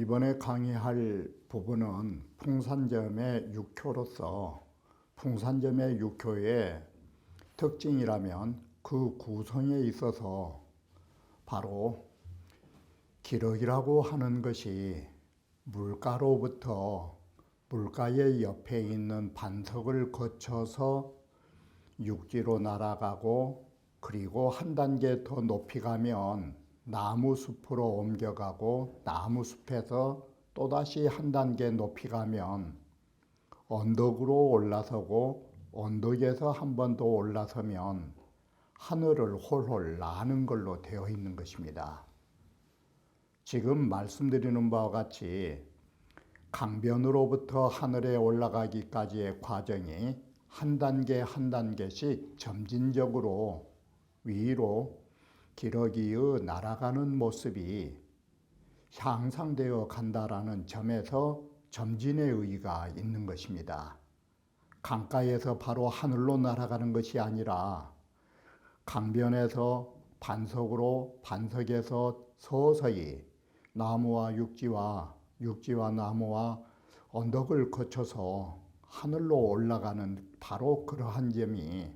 이번에 강의할 부분은 풍산점의 육효로서 풍산점의 육효의 특징이라면 그 구성에 있어서 바로 기러기라고 하는 것이 물가로부터 물가의 옆에 있는 반석을 거쳐서 육지로 날아가고 그리고 한 단계 더 높이 가면 나무숲으로 옮겨가고 나무숲에서 또다시 한 단계 높이 가면 언덕으로 올라서고 언덕에서 한 번 더 올라서면 하늘을 홀홀 나는 걸로 되어 있는 것입니다. 지금 말씀드리는 바와 같이 강변으로부터 하늘에 올라가기까지의 과정이 한 단계 한 단계씩 점진적으로 위로 기러기의 날아가는 모습이 향상되어 간다라는 점에서 점진의 의의가 있는 것입니다. 강가에서 바로 하늘로 날아가는 것이 아니라 강변에서 반석으로 반석에서 서서히 나무와 육지와 나무와 언덕을 거쳐서 하늘로 올라가는 바로 그러한 점이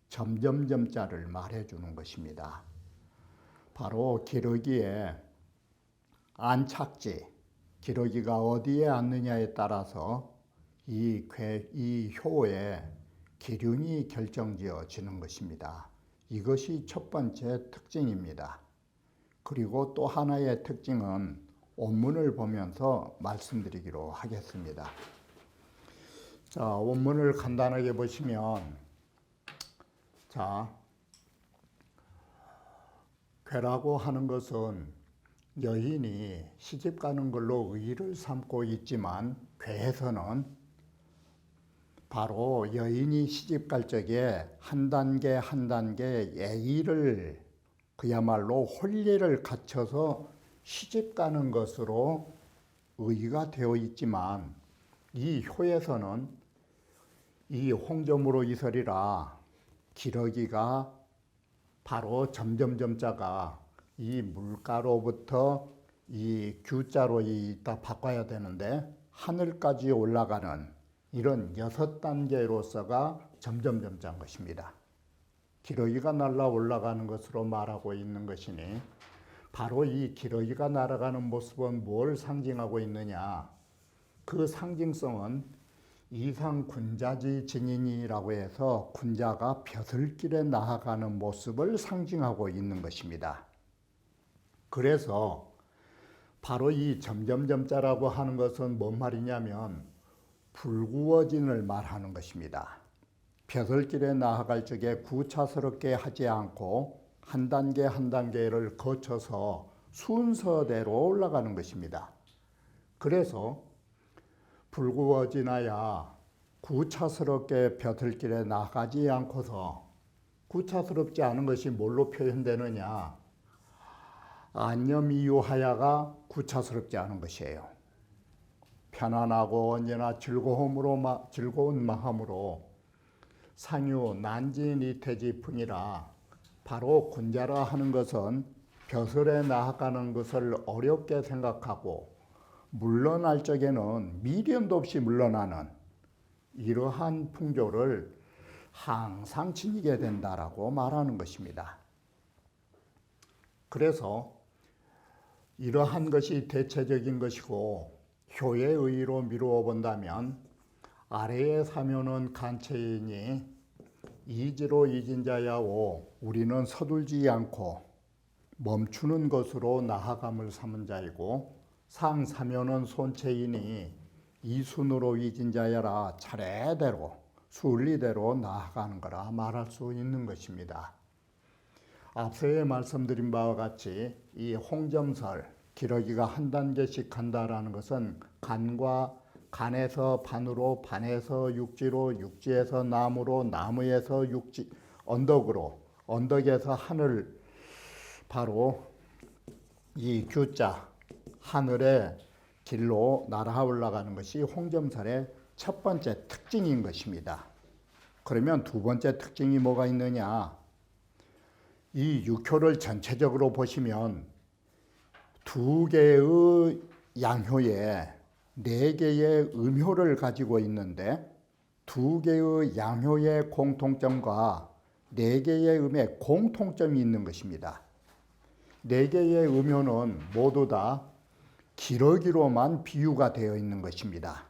점점점자를 말해주는 것입니다. 바로 기러기의 안착지, 기러기가 어디에 앉느냐에 따라서 이 효의 기륜이 결정지어지는 것입니다. 이것이 첫 번째 특징입니다. 그리고 또 하나의 특징은 원문을 보면서 말씀드리기로 하겠습니다. 자, 원문을 간단하게 보시면, 자, 괴라고 하는 것은 여인이 시집 가는 걸로 의의를 삼고 있지만 괴에서는 바로 여인이 시집 갈 적에 한 단계 한 단계 예의를 그야말로 혼례를 갖춰서 시집 가는 것으로 의의가 되어 있지만 이 효에서는 이 홍점으로 이설이라 기러기가 바로 점점점자가 이 물가로부터 이 규자로 이따 바꿔야 되는데 하늘까지 올라가는 이런 6단계로서가 점점점자인 것입니다. 기러기가 날아 올라가는 것으로 말하고 있는 것이니 바로 이 기러기가 날아가는 모습은 뭘 상징하고 있느냐? 그 상징성은 이상군자지 진인이라고 해서 군자가 벼슬길에 나아가는 모습을 상징하고 있는 것입니다. 그래서 바로 이 점점점자라고 하는 것은 뭔 말이냐면 불구어진을 말하는 것입니다. 벼슬길에 나아갈 적에 구차스럽게 하지 않고 한 단계 한 단계를 거쳐서 순서대로 올라가는 것입니다. 그래서 불구어진하야 구차스럽게 벼슬길에 나가지 않고서 구차스럽지 않은 것이 뭘로 표현되느냐? 안념이유하야가 구차스럽지 않은 것이에요. 편안하고 언제나 즐거운 마음으로 상유 난진이태지풍이라 바로 군자라 하는 것은 벼슬에 나아가는 것을 어렵게 생각하고 물러날 적에는 미련도 없이 물러나는 이러한 풍조를 항상 지니게 된다라고 말하는 것입니다. 그래서 이러한 것이 대체적인 것이고 효의 의의로 미루어 본다면 아래에 사면은 간체이니 이지로 이진자야오 우리는 서둘지 않고 멈추는 것으로 나아감을 삼은 자이고 상 사면은 손체이니 이순으로 이진자야라 차례대로 순리대로 나아가는 거라 말할 수 있는 것입니다. 앞서에 말씀드린 바와 같이 이 홍점설 기러기가 한 단계씩 간다라는 것은 간에서 반으로 반에서 육지로 육지에서 나무로 나무에서 육지 언덕에서 하늘, 바로 이 규자, 하늘의 길로 날아 올라가는 것이 홍점설의 첫 번째 특징인 것입니다. 그러면 두 번째 특징이 뭐가 있느냐? 이 육효를 전체적으로 보시면 두 개의 양효에 네 개의 음효를 가지고 있는데, 두 개의 양효의 공통점과 네 개의 음의 공통점이 있는 것입니다. 네 개의 음효는 모두 다 기러기로만 비유가 되어 있는 것입니다.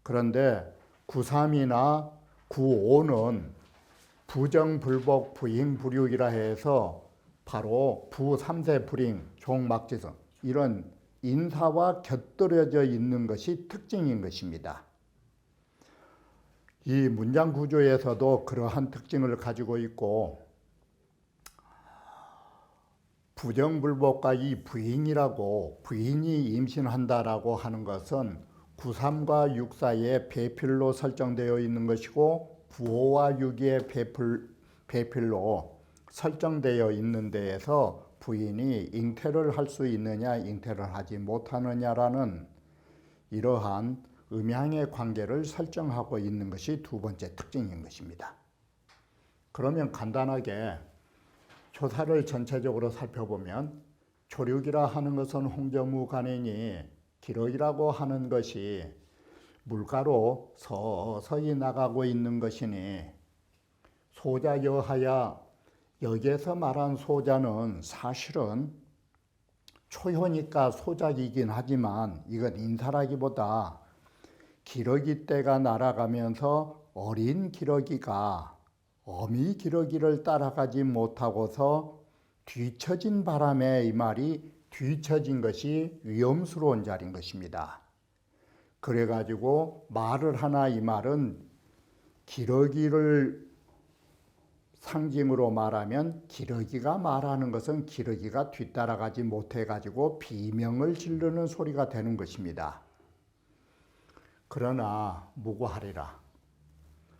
그런데 9.3이나 9.5는 부정불복 부잉불육이라 해서 바로 부3세 불잉 종막지성, 이런 인사와 곁들여져 있는 것이 특징인 것입니다. 이 문장 구조에서도 그러한 특징을 가지고 있고, 부정불복과 이 부인이라고, 부인이 임신한다라고 하는 것은 9.3과 6 사이에 배필로 설정되어 있는 것이고, 9.5와 6의 배필로 설정되어 있는 데에서 부인이 잉태를 할 수 있느냐 잉태를 하지 못하느냐라는 이러한 음양의 관계를 설정하고 있는 것이 두 번째 특징인 것입니다. 그러면 간단하게 조사를 전체적으로 살펴보면, 조륙이라 하는 것은 홍저무간이니 기러기라고 하는 것이 물가로 서서히 나가고 있는 것이니, 소자여하야, 여기에서 말한 소자는 사실은 초효니까 소작이긴 하지만 이건 인사라기보다 기러기 떼가 날아가면서 어린 기러기가 어미 기러기를 따라가지 못하고서 뒤처진 바람에 이 말이 뒤처진 것이 위험스러운 자리인 것입니다. 그래가지고 말을 하나, 이 말은 기러기를 상징으로 말하면, 기러기가 말하는 것은 기러기가 뒤따라가지 못해가지고 비명을 지르는 소리가 되는 것입니다. 그러나 무고하리라.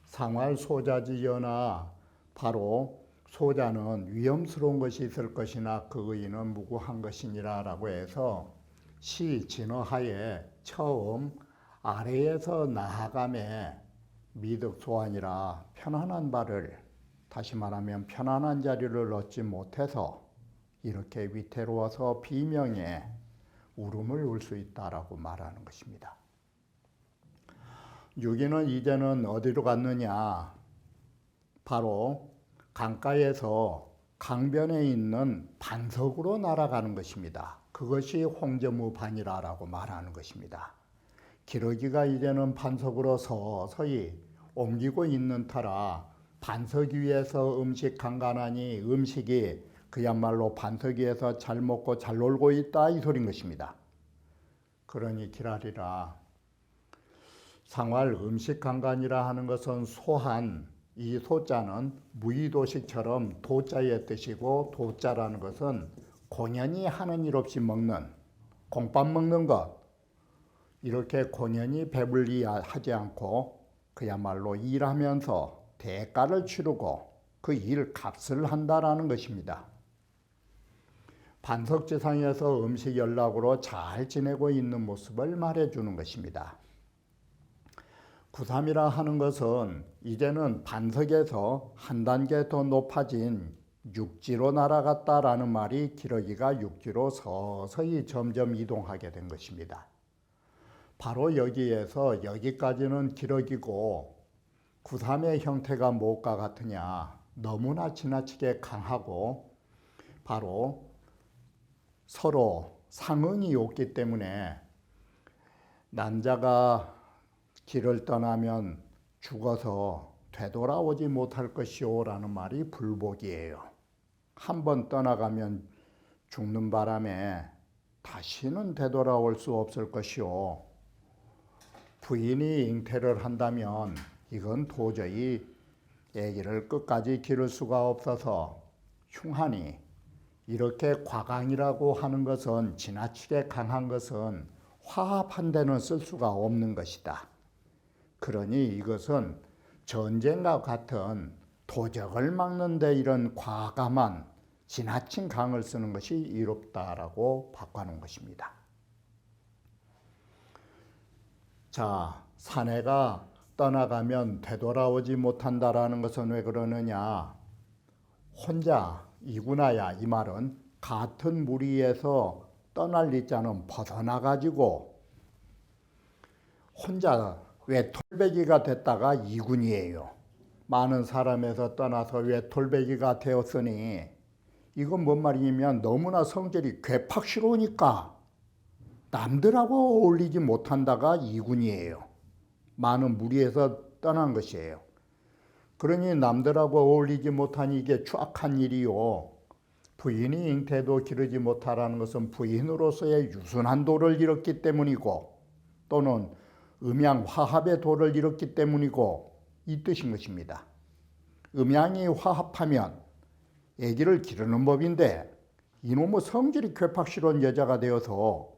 상활 소자지여나, 바로 소자는 위험스러운 것이 있을 것이나 그 의인은 무고한 것이니라 라고 해서 시 진어하에 처음 아래에서 나아감에 미득소환이라, 편안한 바를, 다시 말하면 편안한 자리를 얻지 못해서 이렇게 위태로워서 비명에 울음을 울 수 있다라고 말하는 것입니다. 유기는 이제는 어디로 갔느냐? 바로 강가에서 강변에 있는 반석으로 날아가는 것입니다. 그것이 홍저무반이라고 말하는 것입니다. 기러기가 이제는 반석으로 서서히 옮기고 있는 터라 반석 위에서 음식 강간하니, 음식이 그야말로 반석 위에서 잘 먹고 잘 놀고 있다, 이 소린 것입니다. 그러니 기라리라. 상활 음식 강간이라 하는 것은 소한, 이 소자는 무의도식처럼 도자의 뜻이고, 도자라는 것은 고년히 하는 일 없이 먹는, 공밥 먹는 것, 이렇게 고년히 배불리 하지 않고 그야말로 일하면서 대가를 치르고 그 일 값을 한다라는 것입니다. 반석지상에서 음식 연락으로 잘 지내고 있는 모습을 말해주는 것입니다. 9.3이라 하는 것은 이제는 반석에서 한 단계 더 높아진 육지로 날아갔다라는 말이, 기러기가 육지로 서서히 점점 이동하게 된 것입니다. 바로 여기에서 여기까지는 기러기고, 9.3의 형태가 무엇과 같으냐? 너무나 지나치게 강하고 바로 서로 상응이 없기 때문에 남자가 길을 떠나면 죽어서 되돌아오지 못할 것이오 라는 말이 불복이에요. 한번 떠나가면 죽는 바람에 다시는 되돌아올 수 없을 것이오. 부인이 잉태를 한다면 이건 도저히 아기를 끝까지 기를 수가 없어서 흉하니, 이렇게 과강이라고 하는 것은, 지나치게 강한 것은 화합한 데는 쓸 수가 없는 것이다. 그러니 이것은 전쟁과 같은 도적을 막는데 이런 과감한 지나친 강을 쓰는 것이 이롭다라고 바꿔놓은 것입니다. 자, 사내가 떠나가면 되돌아오지 못한다라는 것은 왜 그러느냐? 혼자 이구나야, 이 말은 같은 무리에서 떠날 리자는 벗어나가지고 혼자 외톨배기가 됐다가 이군이에요. 많은 사람에서 떠나서 외톨배기가 되었으니 이건 뭔 말이냐면 너무나 성질이 괴팍스러우니까 남들하고 어울리지 못한다가 이군이에요. 많은 무리에서 떠난 것이에요. 그러니 남들하고 어울리지 못하니 이게 추악한 일이요. 부인이 잉태도 기르지 못하라는 것은 부인으로서의 유순한 도를 잃었기 때문이고 또는 음양화합의 도를 잃었기 때문이고 이 뜻인 것입니다. 음양이 화합하면 아기를 기르는 법인데 이놈의 성질이 괴팍스러운 여자가 되어서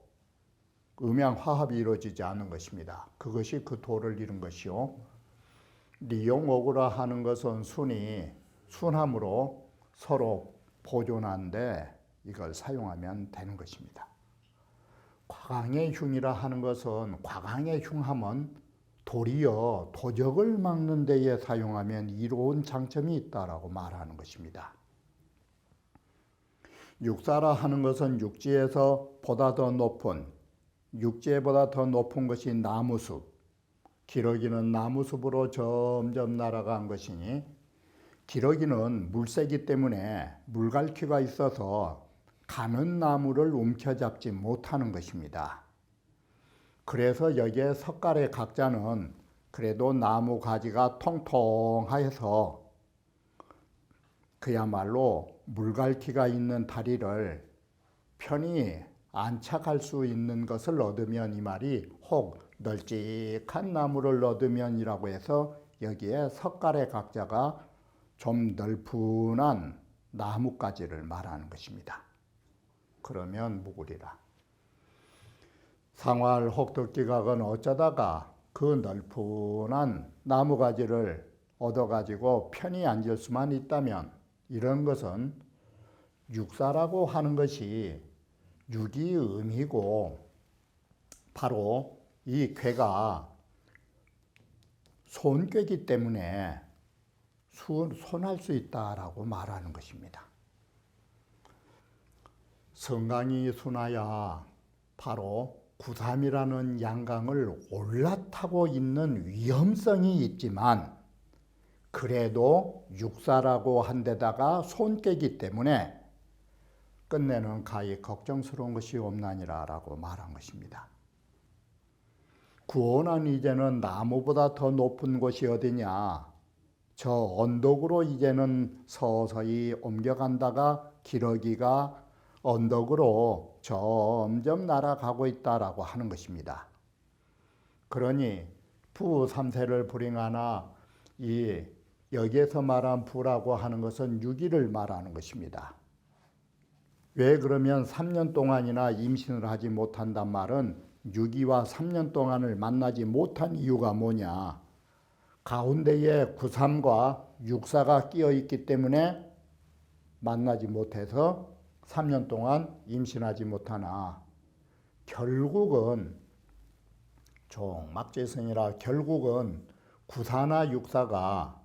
음양화합이 이루어지지 않는 것입니다. 그것이 그 도를 잃은 것이요. 리용오구라 하는 것은 순함으로 서로 보존하는데 이걸 사용하면 되는 것입니다. 과강의 흉이라 하는 것은 과강의 흉함은 도리어 도적을 막는 데에 사용하면 이로운 장점이 있다라고 말하는 것입니다. 육사라 하는 것은 육지에보다 더 높은 것이 나무숲, 기러기는 나무숲으로 점점 날아간 것이니 기러기는 물새기 때문에 물갈퀴가 있어서 가는 나무를 움켜잡지 못하는 것입니다. 그래서 여기에 석갈의 각자는 그래도 나무 가지가 통통해서 그야말로 물갈퀴가 있는 다리를 편히 안착할 수 있는 것을 얻으면, 이 말이 혹 널찍한 나무를 얻으면이라고 해서 여기에 석갈의 각자가 좀 넓은한 나뭇가지를 말하는 것입니다. 그러면 무구리라. 상활 혹덕기각은 어쩌다가 그 넓은한 나무가지를 얻어가지고 편히 앉을 수만 있다면 이런 것은 육사라고 하는 것이 육이 음이고 바로 이 괴가 손괴기 때문에 손할 수 있다라고 말하는 것입니다. 성강이 순하야 바로 구삼이라는 양강을 올라타고 있는 위험성이 있지만 그래도 육사라고 한 데다가 손괴기 때문에 끝내는 가히 걱정스러운 것이 없나니라 라고 말한 것입니다. 구원은 이제는 나무보다 더 높은 곳이 어디냐? 저 언덕으로 이제는 서서히 옮겨간다가 기러기가 언덕으로 점점 날아가고 있다라고 하는 것입니다. 그러니 부 3세를 불행하나 이 여기에서 말한 부라고 하는 것은 유기를 말하는 것입니다. 왜 그러면 3년 동안이나 임신을 하지 못한단 말은 유기와 3년 동안을 만나지 못한 이유가 뭐냐? 가운데에 구삼과 육사가 끼어 있기 때문에 만나지 못해서 3년 동안 임신하지 못하나 결국은 종막재성이라 결국은 구사나 육사가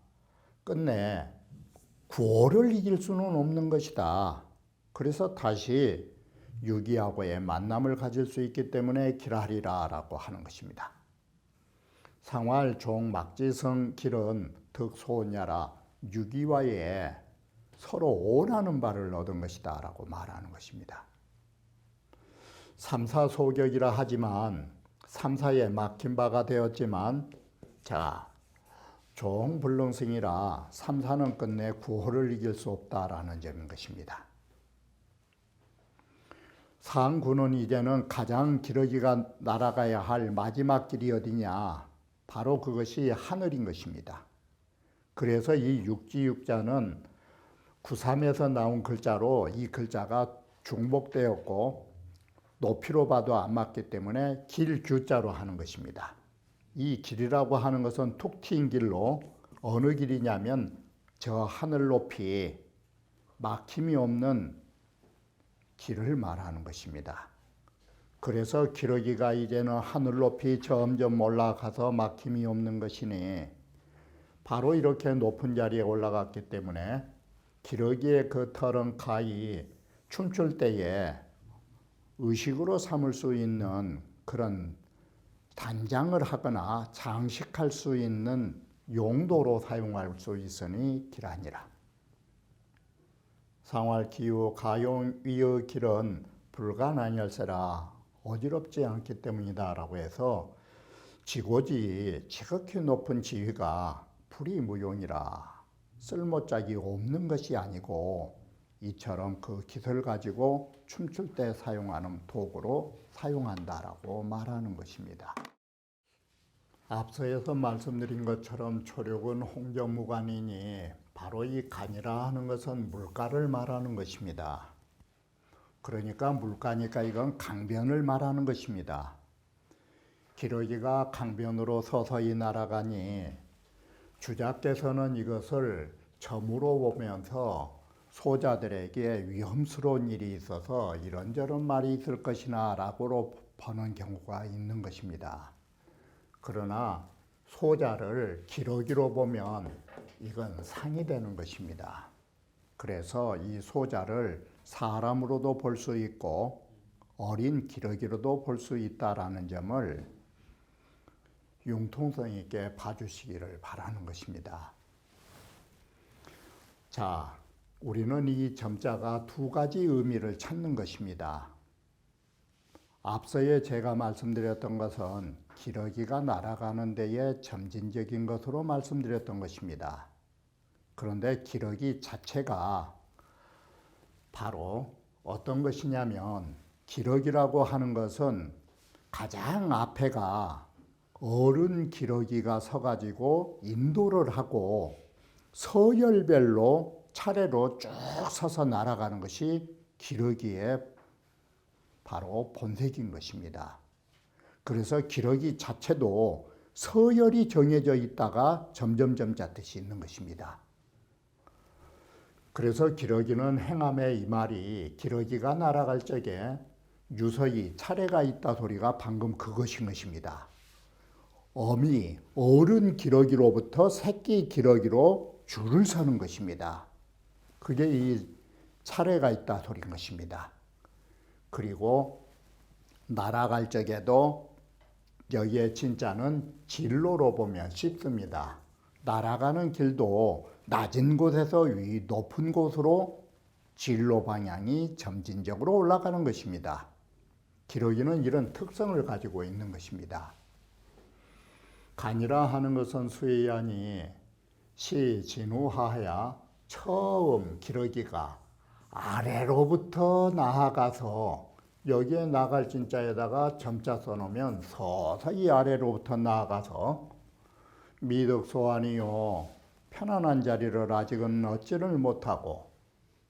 끝내 구호를 이길 수는 없는 것이다. 그래서 다시 유기하고의 만남을 가질 수 있기 때문에 길하리라 라고 하는 것입니다. 상활 종막지성 길은 득소냐라 유기와의 서로 원하는 바를 얻은 것이다 라고 말하는 것입니다. 삼사소격이라 하지만 삼사에 막힌 바가 되었지만 자 종불능승이라 삼사는 끝내 구호를 이길 수 없다라는 점인 것입니다. 상구는 이제는 가장 기러기가 날아가야 할 마지막 길이 어디냐? 바로 그것이 하늘인 것입니다. 그래서 이 육지육자는 구삼에서 나온 글자로 이 글자가 중복되었고 높이로 봐도 안 맞기 때문에 길규자로 하는 것입니다. 이 길이라고 하는 것은 툭 트인 길로 어느 길이냐면 저 하늘 높이 막힘이 없는 길을 말하는 것입니다. 그래서 기러기가 이제는 하늘 높이 점점 올라가서 막힘이 없는 것이니 바로 이렇게 높은 자리에 올라갔기 때문에 기러기의 그 털은 가히 춤출 때에 의식으로 삼을 수 있는 그런 단장을 하거나 장식할 수 있는 용도로 사용할 수 있으니 기라니라. 상활기유 가용 위의 길은 불가난열세라 어지럽지 않기 때문이다 라고 해서 지고지 지극히 높은 지위가 불이무용이라 쓸모짝이 없는 것이 아니고 이처럼 그 기술 가지고 춤출 때 사용하는 도구로 사용한다라고 말하는 것입니다. 앞서에서 말씀드린 것처럼 초력은 홍정무관이니 바로 이 간이라 하는 것은 물가를 말하는 것입니다. 그러니까 물가니까 이건 강변을 말하는 것입니다. 기러기가 강변으로 서서히 날아가니 주자께서는 이것을 점으로 보면서 소자들에게 위험스러운 일이 있어서 이런저런 말이 있을 것이나 라고 보는 경우가 있는 것입니다. 그러나 소자를 기러기로 보면 이건 상이 되는 것입니다. 그래서 이 소자를 사람으로도 볼 수 있고 어린 기러기로도 볼 수 있다라는 점을 융통성 있게 봐주시기를 바라는 것입니다. 자, 우리는 이 점자가 두 가지 의미를 찾는 것입니다. 앞서에 제가 말씀드렸던 것은 기러기가 날아가는 데에 점진적인 것으로 말씀드렸던 것입니다. 그런데 기러기 자체가 바로 어떤 것이냐면 기러기라고 하는 것은 가장 앞에가 어른 기러기가 서가지고 인도를 하고 서열별로 차례로 쭉 서서 날아가는 것이 기러기의 바로 본색인 것입니다. 그래서 기러기 자체도 서열이 정해져 있다가 점점점 자듯이 있는 것입니다. 그래서 기러기는 행함의 이 말이 기러기가 날아갈 적에 유서히 차례가 있다 소리가 방금 그것인 것입니다. 어미 어른 기러기로부터 새끼 기러기로 줄을 서는 것입니다. 그게 이 차례가 있다 소리인 것입니다. 그리고 날아갈 적에도 여기에 진짜는 진로로 보면 쉽습니다. 날아가는 길도 낮은 곳에서 높은 곳으로 진로 방향이 점진적으로 올라가는 것입니다. 기러기는 이런 특성을 가지고 있는 것입니다. 간이라 하는 것은 수의안이 시진우하야 처음 기러기가 아래로부터 나아가서 여기에 나갈 진자에다가 점자 써놓으면 서서히 아래로부터 나아가서 미덕소안이요 편안한 자리를 아직은 얻지를 못하고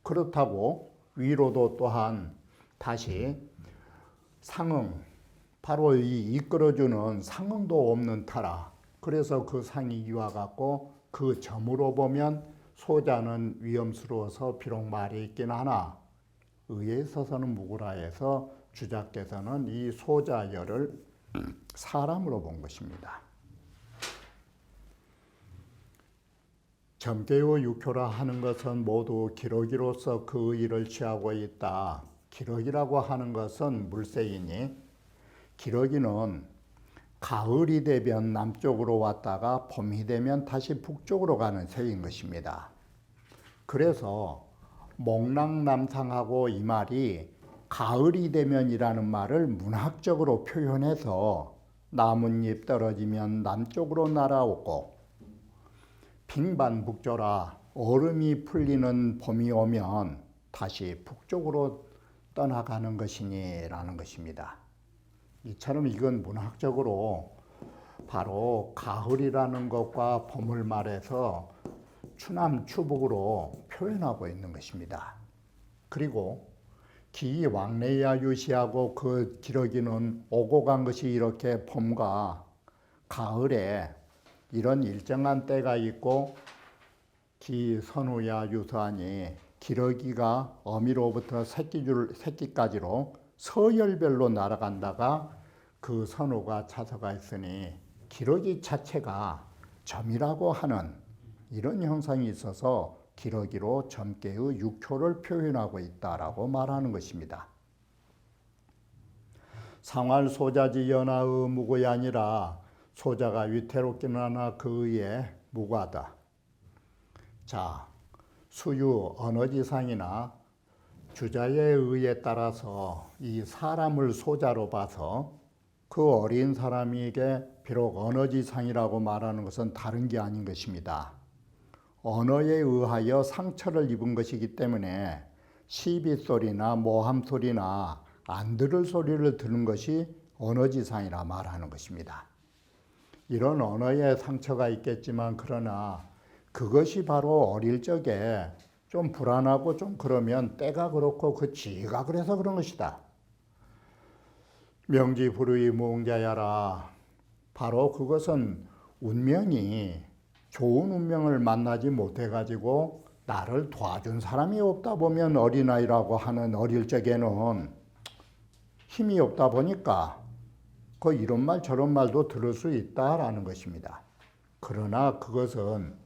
그렇다고 위로도 또한 다시 상응 바로 이 이끌어주는 상응도 없는 터라 그래서 그 상이 이와 같고 그 점으로 보면 소자는 위험스러워서 비록 말이 있긴 하나 의에 있어서는 무구라해서 주자께서는 이 소자열을 사람으로 본 것입니다. 점괘의 육효라 하는 것은 모두 기러기로서 그 일을 취하고 있다. 기러기라고 하는 것은 물새이니 기러기는 가을이 되면 남쪽으로 왔다가 봄이 되면 다시 북쪽으로 가는 새인 것입니다. 그래서 목랑남상하고 이 말이 가을이 되면이라는 말을 문학적으로 표현해서 나뭇잎 떨어지면 남쪽으로 날아오고 빙반북조라 얼음이 풀리는 봄이 오면 다시 북쪽으로 떠나가는 것이니 라는 것입니다. 이처럼 이건 문학적으로 바로 가을이라는 것과 봄을 말해서 추남 추북으로 표현하고 있는 것입니다. 그리고 기 왕래야 유시하고 그 기러기는 오고 간 것이 이렇게 봄과 가을에 이런 일정한 때가 있고 기선우야 유서하니 기러기가 어미로부터 새끼까지로 서열별로 날아간다가 그 선우가 차서가 있으니 기러기 자체가 점이라고 하는 이런 형상이 있어서 기러기로 점괘의 육효를 표현하고 있다라고 말하는 것입니다. 상활 소자지 연하의 무고이 아니라 소자가 위태롭기는 하나 그 의에 무고하다. 자, 수유 언어지상이나 주자의 의에 따라서 이 사람을 소자로 봐서 그 어린 사람에게 비록 언어지상이라고 말하는 것은 다른 게 아닌 것입니다. 언어에 의하여 상처를 입은 것이기 때문에 시비소리나 모함소리나 안 들을 소리를 들은 것이 언어지상이라 말하는 것입니다. 이런 언어에 상처가 있겠지만 그러나 그것이 바로 어릴 적에 좀 불안하고 좀 그러면 때가 그렇고 그 지가 그래서 그런 것이다. 명지불의 무응자야라. 바로 그것은 운명이 좋은 운명을 만나지 못해가지고 나를 도와준 사람이 없다 보면 어린아이라고 하는 어릴 적에는 힘이 없다 보니까 그 이런 말 저런 말도 들을 수 있다라는 것입니다. 그러나 그것은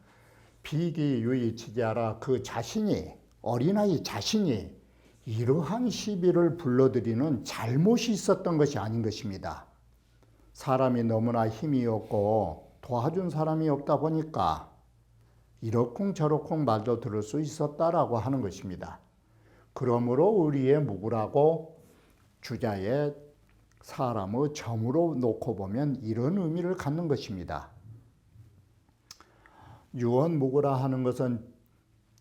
비기유이치자라 그 자신이 어린아이 자신이 이러한 시비를 불러들이는 잘못이 있었던 것이 아닌 것입니다. 사람이 너무나 힘이 없고 도와준 사람이 없다 보니까 이러쿵 저러쿵 말도 들을 수 있었다라고 하는 것입니다. 그러므로 우리의 무구라고 주자의 사람의 점으로 놓고 보면 이런 의미를 갖는 것입니다. 유언무구라 하는 것은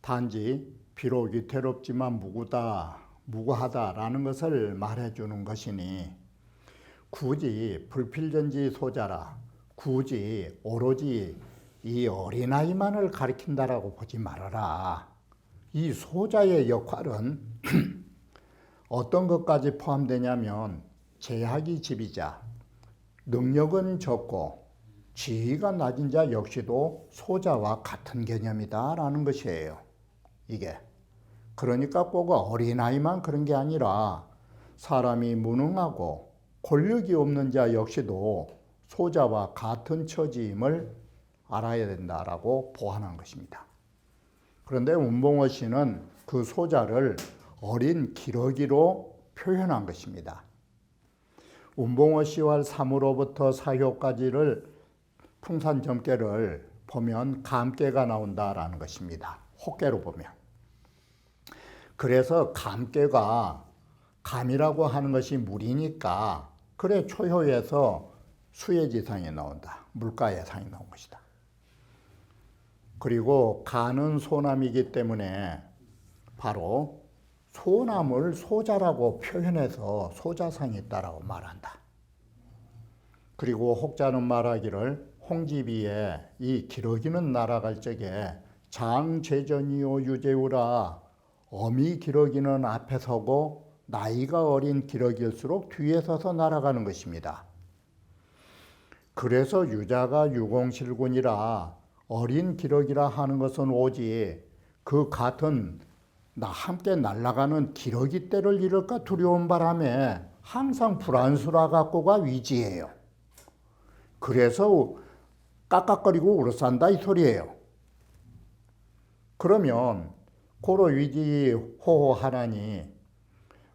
단지 비록 위태롭지만 무구하다라는 것을 말해주는 것이니 굳이 불필전지 소자라 굳이 오로지 이 어린아이만을 가리킨다라고 보지 말아라. 이 소자의 역할은 어떤 것까지 포함되냐면 제약이 집이자 능력은 적고 지위가 낮은 자 역시도 소자와 같은 개념이다라는 것이에요. 이게 그러니까 꼭 어린아이만 그런 게 아니라 사람이 무능하고 권력이 없는 자 역시도 소자와 같은 처지임을 알아야 된다라고 보완한 것입니다. 그런데 운봉호 씨는 그 소자를 어린 기러기로 표현한 것입니다. 운봉호 씨와 사무로부터 사효까지를 풍산점괘를 보면 감괘가 나온다라는 것입니다. 혹계로 보면. 그래서 감괘가 감이라고 하는 것이 물이니까 그래 초효에서 수혜지상이 나온다. 물가예상이 나온 것이다. 그리고 간은 소남이기 때문에 바로 소남을 소자라고 표현해서 소자상이 있다라고 말한다. 그리고 혹자는 말하기를 홍지비에 이 기러기는 날아갈 적에 장제전이요 유제우라 어미 기러기는 앞에 서고 나이가 어린 기러기일수록 뒤에 서서 날아가는 것입니다. 그래서 유자가 유공실군이라 어린 기러기라 하는 것은 오직 그 같은 나 함께 날아가는 기러기 떼를 잃을까 두려운 바람에 항상 불안수라 갖고가 위지예요. 그래서 깍깍거리고 울어싼다 이 소리예요. 그러면 고로 위지 호호하나니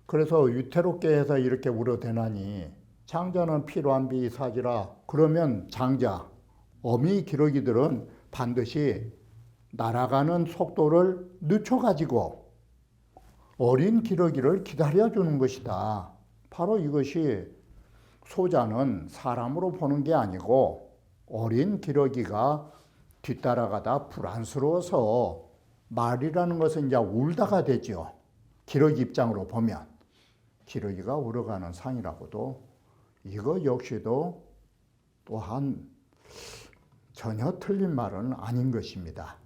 그래서 위태롭게 해서 이렇게 울어대나니 장자는 필요한비 사지라. 그러면 장자 어미 기러기들은 반드시 날아가는 속도를 늦춰가지고 어린 기러기를 기다려주는 것이다. 바로 이것이 소자는 사람으로 보는 게 아니고 어린 기러기가 뒤따라가다 불안스러워서 말이라는 것은 이제 울다가 되죠. 기러기 입장으로 보면 기러기가 울어가는 상이라고도 이거 역시도 또한 전혀 틀린 말은 아닌 것입니다.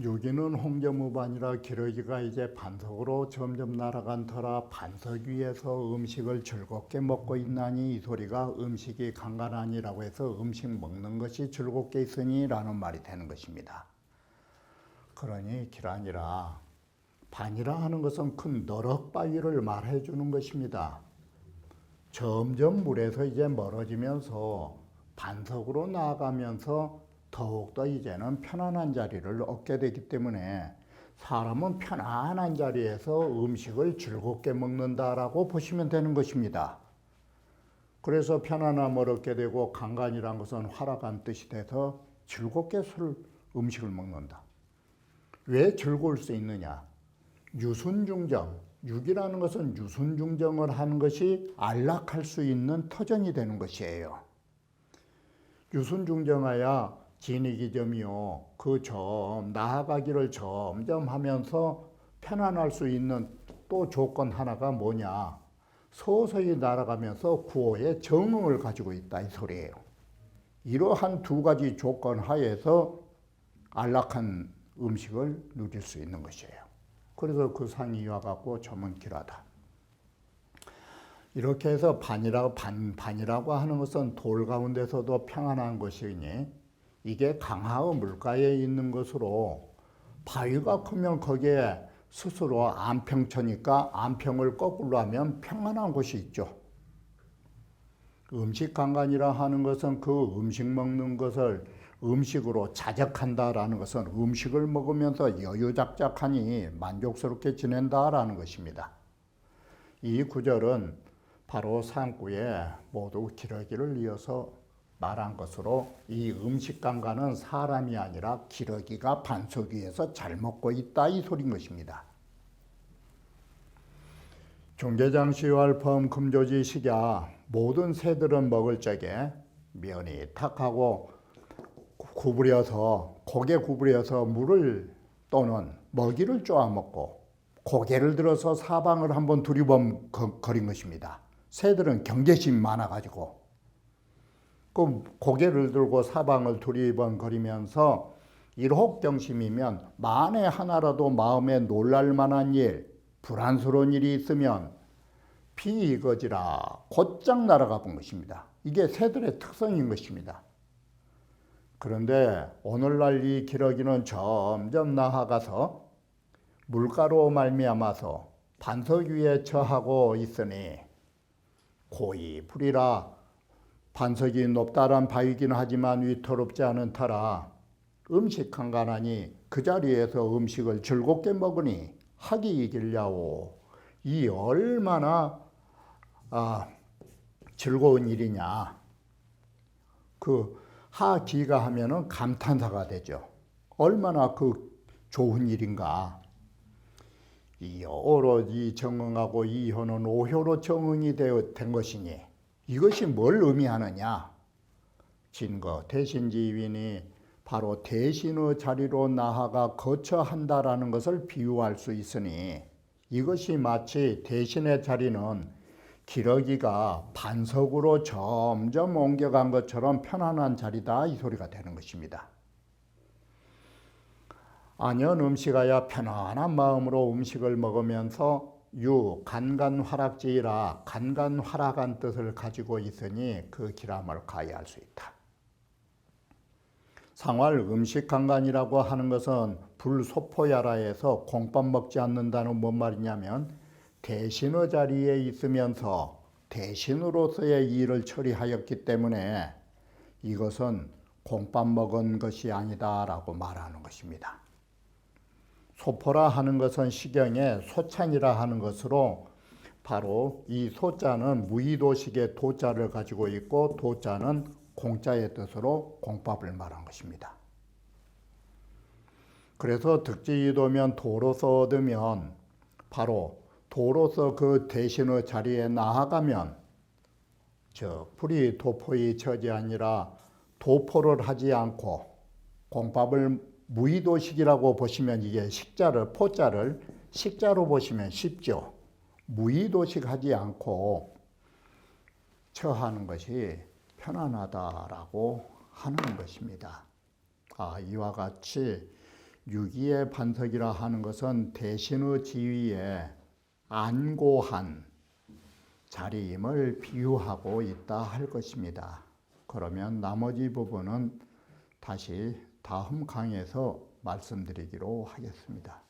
여기는 홍점무반이라 기러기가 이제 반석으로 점점 날아간 터라 반석 위에서 음식을 즐겁게 먹고 있나니 이 소리가 음식이 간간하니라고 해서 음식 먹는 것이 즐겁게 있으니 라는 말이 되는 것입니다. 그러니 기란이라 반이라 하는 것은 큰 너럭바위를 말해 주는 것입니다. 점점 물에서 이제 멀어지면서 반석으로 나아가면서 더욱더 이제는 편안한 자리를 얻게 되기 때문에 사람은 편안한 자리에서 음식을 즐겁게 먹는다라고 보시면 되는 것입니다. 그래서 편안함을 얻게 되고 강간이란 것은 활악한 뜻이 돼서 즐겁게 음식을 먹는다. 왜 즐거울 수 있느냐? 유순중정, 육이라는 것은 유순중정을 하는 것이 안락할 수 있는 터전이 되는 것이에요. 유순중정하야 진이기점이요. 그 점, 나아가기를 점점 하면서 편안할 수 있는 또 조건 하나가 뭐냐? 서서히 날아가면서 구호의 정응을 가지고 있다 이 소리예요. 이러한 두 가지 조건 하에서 안락한 음식을 누릴 수 있는 것이에요. 그래서 그 상이 이와 같고 점은 길하다. 이렇게 해서 반이라고 하는 것은 돌 가운데서도 평안한 것이니 이게 강하의 물가에 있는 것으로 바위가 크면 거기에 스스로 안평처니까 안평을 거꾸로 하면 평안한 곳이 있죠. 음식 강간이라 하는 것은 그 음식 먹는 것을 음식으로 자적한다라는 것은 음식을 먹으면서 여유작작하니 만족스럽게 지낸다라는 것입니다. 이 구절은 바로 상구에 모두 기러기를 이어서 말한 것으로 이 음식 강간은 사람이 아니라 기러기가 반석 위에서 잘 먹고 있다 이 소린 것입니다. 중개장시활펌 금조지 식야 모든 새들은 먹을 적에 면이 탁하고 구부려서 고개 구부려서 물을 또는 먹이를 쪼아 먹고 고개를 들어서 사방을 한번 두리번거린 것입니다. 새들은 경계심이 많아가지고 그 고개를 들고 사방을 두리번거리면서 일혹경심이면 만에 하나라도 마음에 놀랄 만한 일, 불안스러운 일이 있으면 비이거지라 곧장 날아가 본 것입니다. 이게 새들의 특성인 것입니다. 그런데 오늘날 이 기러기는 점점 나아가서 물가로 말미암아서 반석 위에 처하고 있으니 고이 불이라 반석이 높다란 바위긴 하지만 위태롭지 않은 터라 음식 강간하니 그 자리에서 음식을 즐겁게 먹으니 학이 이길랴오. 이 얼마나 즐거운 일이냐. 그 하기가 하면은 감탄사가 되죠. 얼마나 그 좋은 일인가. 이 오로지 정응하고 이효는 오효로 정응이 된 것이니 이것이 뭘 의미하느냐. 진거 대신지위니 바로 대신의 자리로 나아가 거처한다라는 것을 비유할 수 있으니 이것이 마치 대신의 자리는 기러기가 반석으로 점점 옮겨간 것처럼 편안한 자리다 이 소리가 되는 것입니다. 안연 음식하여 편안한 마음으로 음식을 먹으면서 간간화락지이라 간간화락한 뜻을 가지고 있으니 그 기람을 가해할 수 있다. 상활 음식 강간이라고 하는 것은 불소포야라에서 공밥 먹지 않는다는 뭔 말이냐면 대신의 자리에 있으면서 대신으로서의 일을 처리하였기 때문에 이것은 공밥 먹은 것이 아니다라고 말하는 것입니다. 소포라 하는 것은 시경에 소찬이라 하는 것으로 바로 이 소자는 무의도식의 도자를 가지고 있고 도자는 공자의 뜻으로 공밥을 말한 것입니다. 그래서 득지이도면 도로서 얻으면 바로 도로서 그 대신의 자리에 나아가면 불이 도포의 처지 아니라 도포를 하지 않고 공밥을 무의도식이라고 보시면 이게 포자를 식자로 보시면 쉽죠. 무의도식 하지 않고 처하는 것이 편안하다라고 하는 것입니다. 이와 같이 유기의 반석이라 하는 것은 대신의 지위에 안고한 자리임을 비유하고 있다 할 것입니다. 그러면 나머지 부분은 다시 다음 강에서 말씀드리기로 하겠습니다.